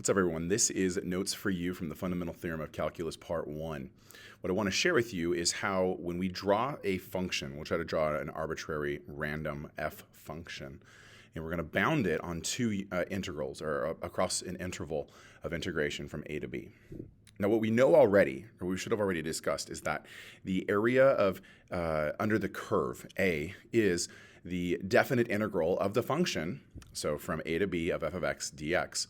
What's up, everyone? This is Notes for You from the Fundamental Theorem of Calculus Part 1. What I want to share with you is how when we draw a function, we'll try to draw an arbitrary random f function, and we're going to bound it on two integrals, or across an interval of integration from a to b. Now, what we know already, or we should have already discussed, is that the area of under the curve a is the definite integral of the function, so from a to b of f of x dx.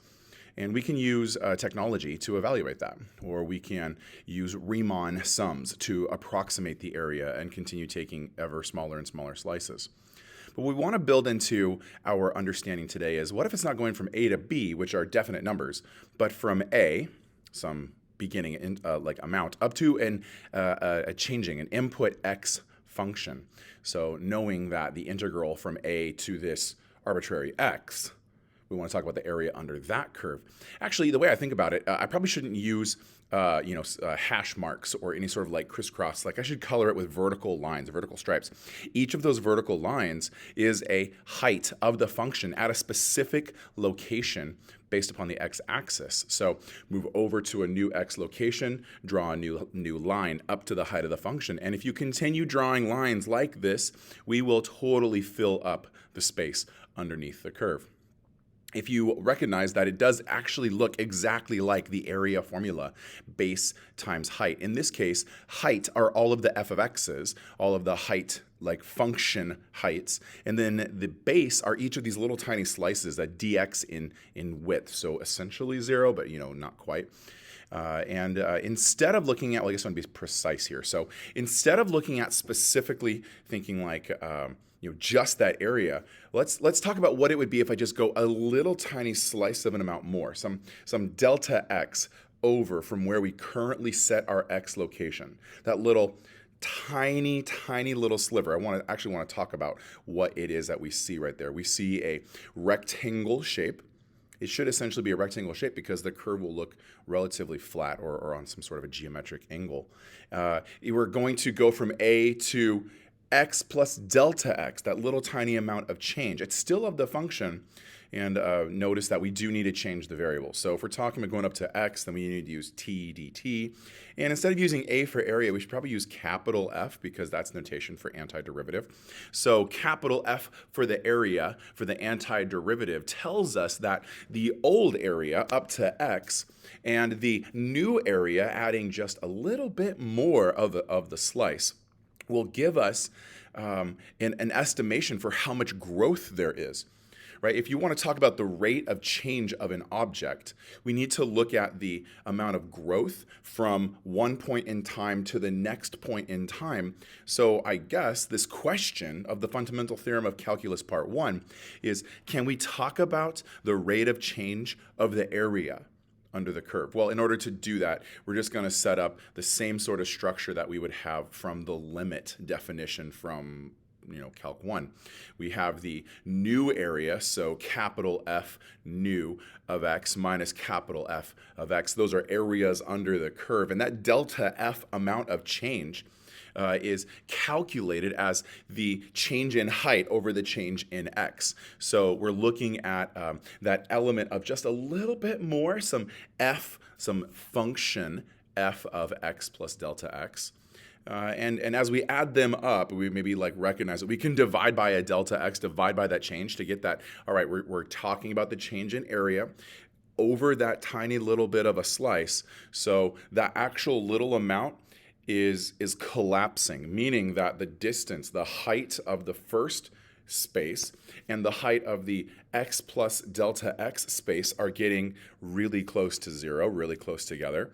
And we can use technology to evaluate that, or we can use Riemann sums to approximate the area and continue taking ever smaller and smaller slices. But what we want to build into our understanding today is, what if it's not going from a to b, which are definite numbers, but from a, some beginning in, like amount, up to a changing, an input x function. So knowing that the integral from a to this arbitrary x, we want to talk about the area under that curve. Actually, the way I think about it, I probably shouldn't use hash marks or any sort of like crisscross. Like, I should color it with vertical lines, vertical stripes. Each of those vertical lines is a height of the function at a specific location based upon the x-axis. So move over to a new x location, draw a new line up to the height of the function. And if you continue drawing lines like this, we will totally fill up the space underneath the curve. If you recognize that it does actually look exactly like the area formula, base times height. In this case, height are all of the f of x's, all of the height, like function heights, and then the base are each of these little tiny slices, that dx in width. So essentially 0, but not quite. Instead of looking at, well, I guess I want to be precise here. So instead of looking at specifically thinking like, just that area, let's talk about what it would be if I just go a little tiny slice of an amount more, some delta x over from where we currently set our x location. That little tiny little sliver. I actually want to talk about what it is that we see right there. We see a rectangle shape. It should essentially be a rectangle shape because the curve will look relatively flat or on some sort of a geometric angle. We're going to go from a to x plus delta x, that little tiny amount of change. It's still of the function, and notice that we do need to change the variable. So if we're talking about going up to x, then we need to use t dt. And instead of using a for area, we should probably use capital F, because that's notation for antiderivative. So capital F for the area, for the antiderivative, tells us that the old area up to x and the new area, adding just a little bit more of the slice, will give us an estimation for how much growth there is. Right? If you want to talk about the rate of change of an object, we need to look at the amount of growth from one point in time to the next point in time. So I guess this question of the Fundamental Theorem of Calculus Part 1 is, can we talk about the rate of change of the area under the curve? Well, in order to do that, we're just going to set up the same sort of structure that we would have from the limit definition from Calc 1. We have the new area, so capital F new of x minus capital F of x. Those are areas under the curve, and that delta F amount of change is calculated as the change in height over the change in x. So we're looking at that element of just a little bit more, some function f of x plus delta x. And as we add them up, we maybe recognize that we can divide by a delta x, divide by that change to get that. All right, we're talking about the change in area over that tiny little bit of a slice. So that actual little amount is collapsing, meaning that the distance, the height of the first space and the height of the x plus delta x space are getting really close to 0, really close together.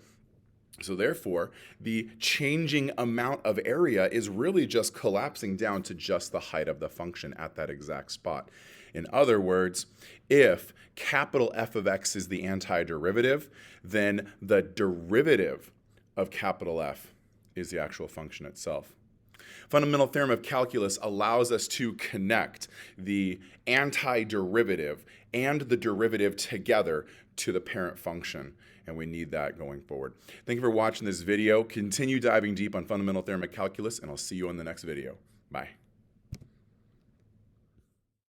So therefore, the changing amount of area is really just collapsing down to just the height of the function at that exact spot. In other words, if capital F of x is the antiderivative, then the derivative of capital F is the actual function itself. Fundamental Theorem of Calculus allows us to connect the antiderivative and the derivative together to the parent function, and we need that going forward. Thank you for watching this video. Continue diving deep on Fundamental Theorem of Calculus, and I'll see you in the next video. Bye.